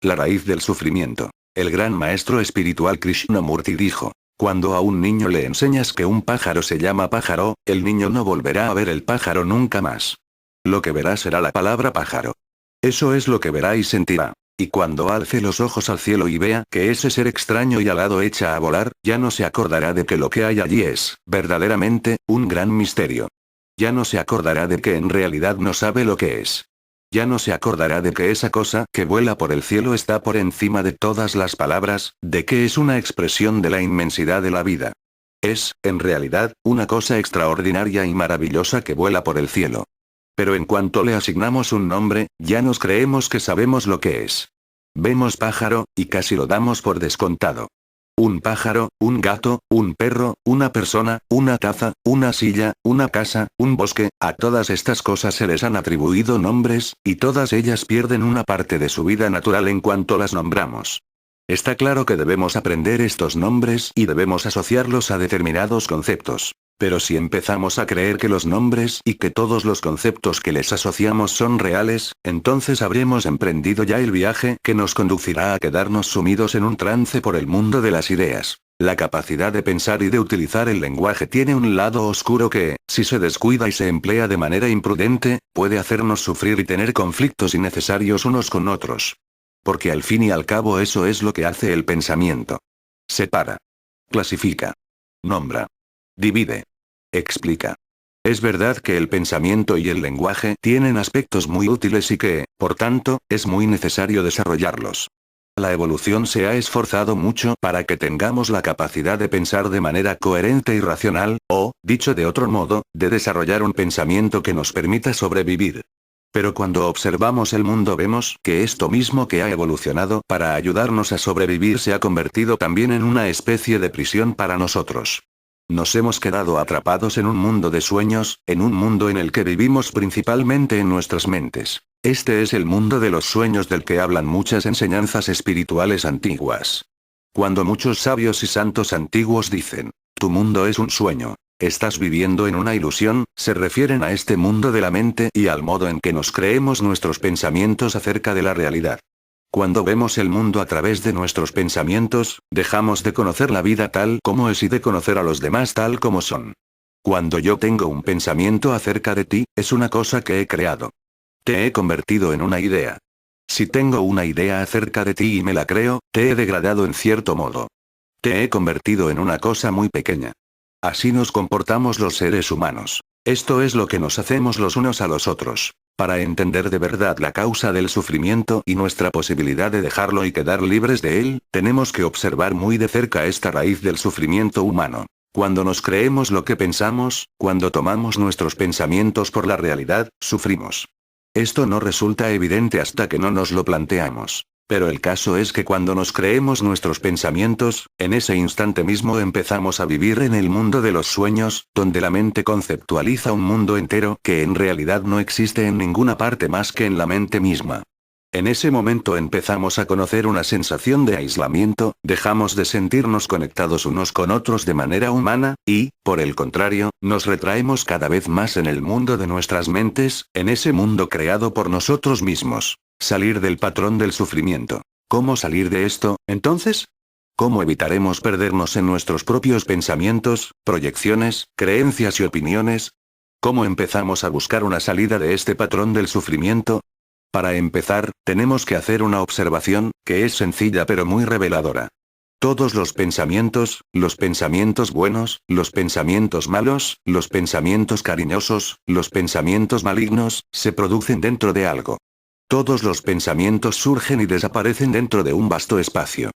La raíz del sufrimiento. El gran maestro espiritual Krishnamurti dijo: cuando a un niño le enseñas que un pájaro se llama pájaro, el niño no volverá a ver el pájaro nunca más. Lo que verá será la palabra pájaro. Eso es lo que verá y sentirá. Y cuando alce los ojos al cielo y vea que ese ser extraño y alado echa a volar, ya no se acordará de que lo que hay allí es, verdaderamente, un gran misterio. Ya no se acordará de que en realidad no sabe lo que es. Ya no se acordará de que esa cosa que vuela por el cielo está por encima de todas las palabras, de que es una expresión de la inmensidad de la vida. Es, en realidad, una cosa extraordinaria y maravillosa que vuela por el cielo. Pero en cuanto le asignamos un nombre, ya nos creemos que sabemos lo que es. Vemos pájaro, y casi lo damos por descontado. Un pájaro, un gato, un perro, una persona, una taza, una silla, una casa, un bosque, a todas estas cosas se les han atribuido nombres, y todas ellas pierden una parte de su vida natural en cuanto las nombramos. Está claro que debemos aprender estos nombres y debemos asociarlos a determinados conceptos. Pero si empezamos a creer que los nombres y que todos los conceptos que les asociamos son reales, entonces habremos emprendido ya el viaje que nos conducirá a quedarnos sumidos en un trance por el mundo de las ideas. La capacidad de pensar y de utilizar el lenguaje tiene un lado oscuro que, si se descuida y se emplea de manera imprudente, puede hacernos sufrir y tener conflictos innecesarios unos con otros. Porque al fin y al cabo eso es lo que hace el pensamiento. Separa. Clasifica. Nombra. Divide. Explica. Es verdad que el pensamiento y el lenguaje tienen aspectos muy útiles y que, por tanto, es muy necesario desarrollarlos. La evolución se ha esforzado mucho para que tengamos la capacidad de pensar de manera coherente y racional, o, dicho de otro modo, de desarrollar un pensamiento que nos permita sobrevivir. Pero cuando observamos el mundo vemos que esto mismo que ha evolucionado para ayudarnos a sobrevivir se ha convertido también en una especie de prisión para nosotros. Nos hemos quedado atrapados en un mundo de sueños, en un mundo en el que vivimos principalmente en nuestras mentes. Este es el mundo de los sueños del que hablan muchas enseñanzas espirituales antiguas. Cuando muchos sabios y santos antiguos dicen, tu mundo es un sueño, estás viviendo en una ilusión, se refieren a este mundo de la mente y al modo en que nos creemos nuestros pensamientos acerca de la realidad. Cuando vemos el mundo a través de nuestros pensamientos, dejamos de conocer la vida tal como es y de conocer a los demás tal como son. Cuando yo tengo un pensamiento acerca de ti, es una cosa que he creado. Te he convertido en una idea. Si tengo una idea acerca de ti y me la creo, te he degradado en cierto modo. Te he convertido en una cosa muy pequeña. Así nos comportamos los seres humanos. Esto es lo que nos hacemos los unos a los otros. Para entender de verdad la causa del sufrimiento y nuestra posibilidad de dejarlo y quedar libres de él, tenemos que observar muy de cerca esta raíz del sufrimiento humano. Cuando nos creemos lo que pensamos, cuando tomamos nuestros pensamientos por la realidad, sufrimos. Esto no resulta evidente hasta que no nos lo planteamos. Pero el caso es que cuando nos creemos nuestros pensamientos, en ese instante mismo empezamos a vivir en el mundo de los sueños, donde la mente conceptualiza un mundo entero que en realidad no existe en ninguna parte más que en la mente misma. En ese momento empezamos a conocer una sensación de aislamiento, dejamos de sentirnos conectados unos con otros de manera humana, y, por el contrario, nos retraemos cada vez más en el mundo de nuestras mentes, en ese mundo creado por nosotros mismos. Salir del patrón del sufrimiento. ¿Cómo salir de esto, entonces? ¿Cómo evitaremos perdernos en nuestros propios pensamientos, proyecciones, creencias y opiniones? ¿Cómo empezamos a buscar una salida de este patrón del sufrimiento? Para empezar, tenemos que hacer una observación, que es sencilla pero muy reveladora. Todos los pensamientos buenos, los pensamientos malos, los pensamientos cariñosos, los pensamientos malignos, se producen dentro de algo. Todos los pensamientos surgen y desaparecen dentro de un vasto espacio.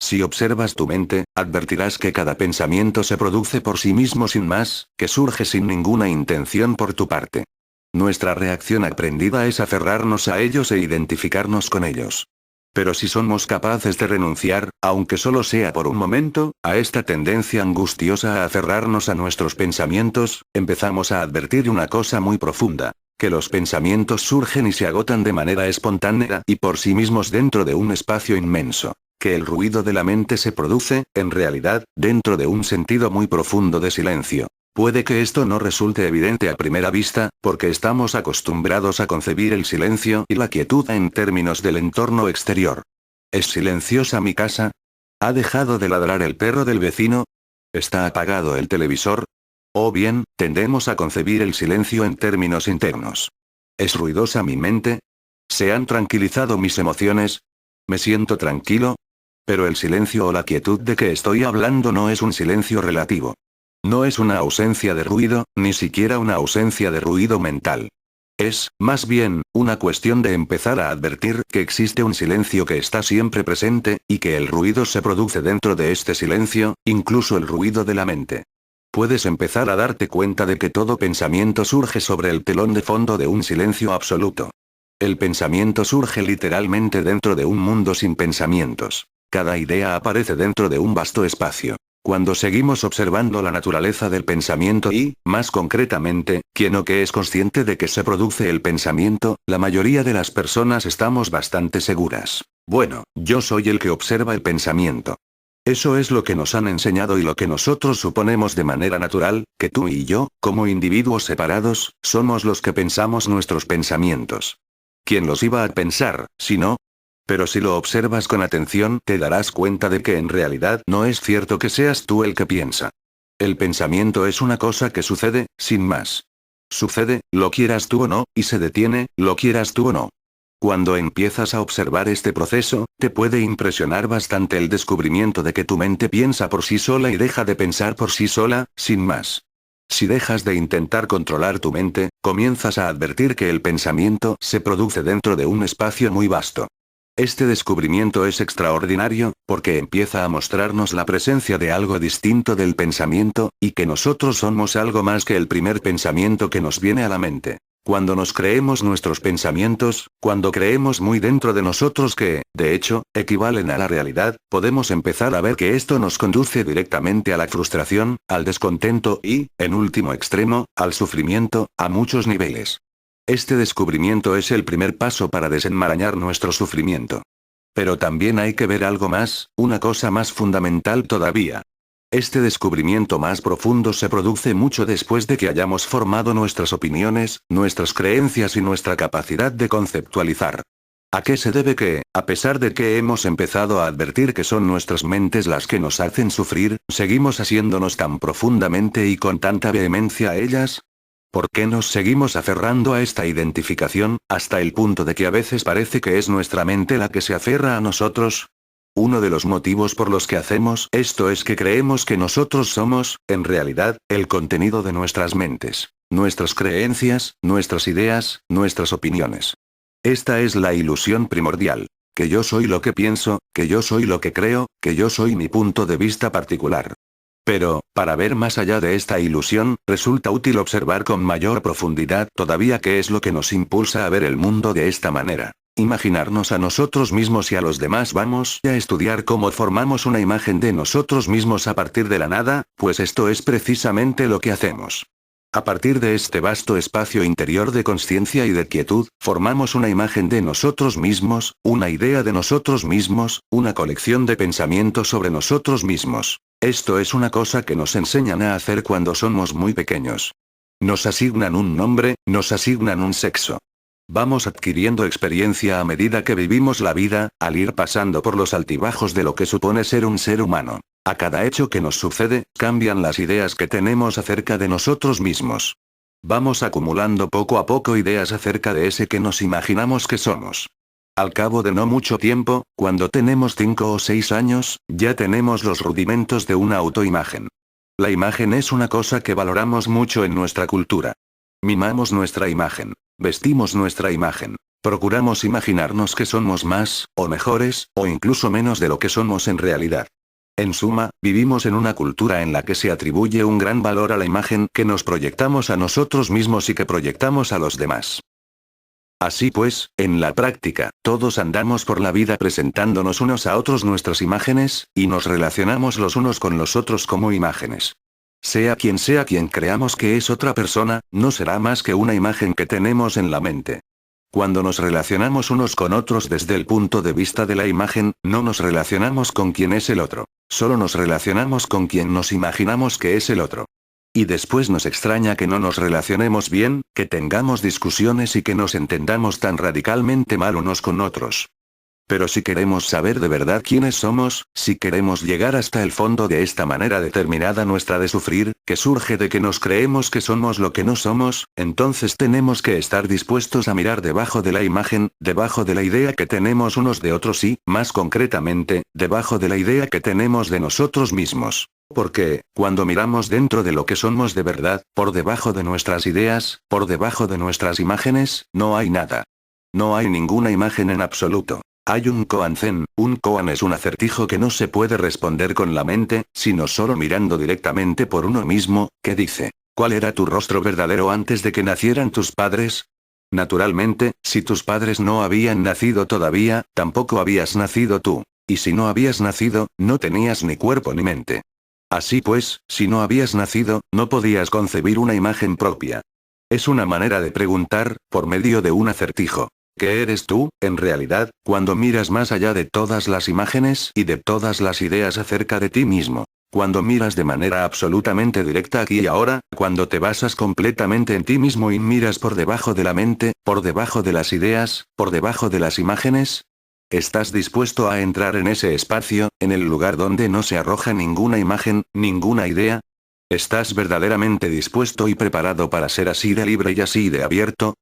Si observas tu mente, advertirás que cada pensamiento se produce por sí mismo sin más, que surge sin ninguna intención por tu parte. Nuestra reacción aprendida es aferrarnos a ellos e identificarnos con ellos. Pero si somos capaces de renunciar, aunque solo sea por un momento, a esta tendencia angustiosa a aferrarnos a nuestros pensamientos, empezamos a advertir una cosa muy profunda. Que los pensamientos surgen y se agotan de manera espontánea y por sí mismos dentro de un espacio inmenso. Que el ruido de la mente se produce, en realidad, dentro de un sentido muy profundo de silencio. Puede que esto no resulte evidente a primera vista, porque estamos acostumbrados a concebir el silencio y la quietud en términos del entorno exterior. ¿Es silenciosa mi casa? ¿Ha dejado de ladrar el perro del vecino? ¿Está apagado el televisor? O bien, tendemos a concebir el silencio en términos internos. ¿Es ruidosa mi mente? ¿Se han tranquilizado mis emociones? ¿Me siento tranquilo? Pero el silencio o la quietud de que estoy hablando no es un silencio relativo. No es una ausencia de ruido, ni siquiera una ausencia de ruido mental. Es, más bien, una cuestión de empezar a advertir que existe un silencio que está siempre presente, y que el ruido se produce dentro de este silencio, incluso el ruido de la mente. Puedes empezar a darte cuenta de que todo pensamiento surge sobre el telón de fondo de un silencio absoluto. El pensamiento surge literalmente dentro de un mundo sin pensamientos. Cada idea aparece dentro de un vasto espacio. Cuando seguimos observando la naturaleza del pensamiento y, más concretamente, quién o qué es consciente de que se produce el pensamiento, la mayoría de las personas estamos bastante seguras. Bueno, yo soy el que observa el pensamiento. Eso es lo que nos han enseñado y lo que nosotros suponemos de manera natural, que tú y yo, como individuos separados, somos los que pensamos nuestros pensamientos. ¿Quién los iba a pensar, si no? Pero si lo observas con atención, te darás cuenta de que en realidad no es cierto que seas tú el que piensa. El pensamiento es una cosa que sucede, sin más. Sucede, lo quieras tú o no, y se detiene, lo quieras tú o no. Cuando empiezas a observar este proceso, te puede impresionar bastante el descubrimiento de que tu mente piensa por sí sola y deja de pensar por sí sola, sin más. Si dejas de intentar controlar tu mente, comienzas a advertir que el pensamiento se produce dentro de un espacio muy vasto. Este descubrimiento es extraordinario, porque empieza a mostrarnos la presencia de algo distinto del pensamiento, y que nosotros somos algo más que el primer pensamiento que nos viene a la mente. Cuando nos creemos nuestros pensamientos, cuando creemos muy dentro de nosotros que, de hecho, equivalen a la realidad, podemos empezar a ver que esto nos conduce directamente a la frustración, al descontento y, en último extremo, al sufrimiento, a muchos niveles. Este descubrimiento es el primer paso para desenmarañar nuestro sufrimiento. Pero también hay que ver algo más, una cosa más fundamental todavía. Este descubrimiento más profundo se produce mucho después de que hayamos formado nuestras opiniones, nuestras creencias y nuestra capacidad de conceptualizar. ¿A qué se debe que, a pesar de que hemos empezado a advertir que son nuestras mentes las que nos hacen sufrir, seguimos asiéndonos tan profundamente y con tanta vehemencia a ellas? ¿Por qué nos seguimos aferrando a esta identificación, hasta el punto de que a veces parece que es nuestra mente la que se aferra a nosotros? Uno de los motivos por los que hacemos esto es que creemos que nosotros somos, en realidad, el contenido de nuestras mentes, nuestras creencias, nuestras ideas, nuestras opiniones. Esta es la ilusión primordial, que yo soy lo que pienso, que yo soy lo que creo, que yo soy mi punto de vista particular. Pero, para ver más allá de esta ilusión, resulta útil observar con mayor profundidad todavía qué es lo que nos impulsa a ver el mundo de esta manera. Imaginarnos a nosotros mismos y a los demás. Vamos a estudiar cómo formamos una imagen de nosotros mismos a partir de la nada, pues esto es precisamente lo que hacemos. A partir de este vasto espacio interior de conciencia y de quietud, formamos una imagen de nosotros mismos, una idea de nosotros mismos, una colección de pensamientos sobre nosotros mismos. Esto es una cosa que nos enseñan a hacer cuando somos muy pequeños. Nos asignan un nombre, nos asignan un sexo. Vamos adquiriendo experiencia a medida que vivimos la vida, al ir pasando por los altibajos de lo que supone ser un ser humano. A cada hecho que nos sucede, cambian las ideas que tenemos acerca de nosotros mismos. Vamos acumulando poco a poco ideas acerca de ese que nos imaginamos que somos. Al cabo de no mucho tiempo, cuando tenemos 5 o 6 años, ya tenemos los rudimentos de una autoimagen. La imagen es una cosa que valoramos mucho en nuestra cultura. Mimamos nuestra imagen. Vestimos nuestra imagen. Procuramos imaginarnos que somos más, o mejores, o incluso menos de lo que somos en realidad. En suma, vivimos en una cultura en la que se atribuye un gran valor a la imagen que nos proyectamos a nosotros mismos y que proyectamos a los demás. Así pues, en la práctica, todos andamos por la vida presentándonos unos a otros nuestras imágenes, y nos relacionamos los unos con los otros como imágenes. Sea quien creamos que es otra persona, no será más que una imagen que tenemos en la mente. Cuando nos relacionamos unos con otros desde el punto de vista de la imagen, no nos relacionamos con quien es el otro, solo nos relacionamos con quien nos imaginamos que es el otro. Y después nos extraña que no nos relacionemos bien, que tengamos discusiones y que nos entendamos tan radicalmente mal unos con otros. Pero si queremos saber de verdad quiénes somos, si queremos llegar hasta el fondo de esta manera determinada nuestra de sufrir, que surge de que nos creemos que somos lo que no somos, entonces tenemos que estar dispuestos a mirar debajo de la imagen, debajo de la idea que tenemos unos de otros y, más concretamente, debajo de la idea que tenemos de nosotros mismos. Porque, cuando miramos dentro de lo que somos de verdad, por debajo de nuestras ideas, por debajo de nuestras imágenes, no hay nada. No hay ninguna imagen en absoluto. Hay un koan zen. Un koan es un acertijo que no se puede responder con la mente, sino solo mirando directamente por uno mismo, que dice: ¿cuál era tu rostro verdadero antes de que nacieran tus padres? Naturalmente, si tus padres no habían nacido todavía, tampoco habías nacido tú. Y si no habías nacido, no tenías ni cuerpo ni mente. Así pues, si no habías nacido, no podías concebir una imagen propia. Es una manera de preguntar, por medio de un acertijo. ¿Qué eres tú, en realidad, cuando miras más allá de todas las imágenes y de todas las ideas acerca de ti mismo? Cuando miras de manera absolutamente directa aquí y ahora, cuando te basas completamente en ti mismo y miras por debajo de la mente, por debajo de las ideas, por debajo de las imágenes. ¿Estás dispuesto a entrar en ese espacio, en el lugar donde no se arroja ninguna imagen, ninguna idea? ¿Estás verdaderamente dispuesto y preparado para ser así de libre y así de abierto?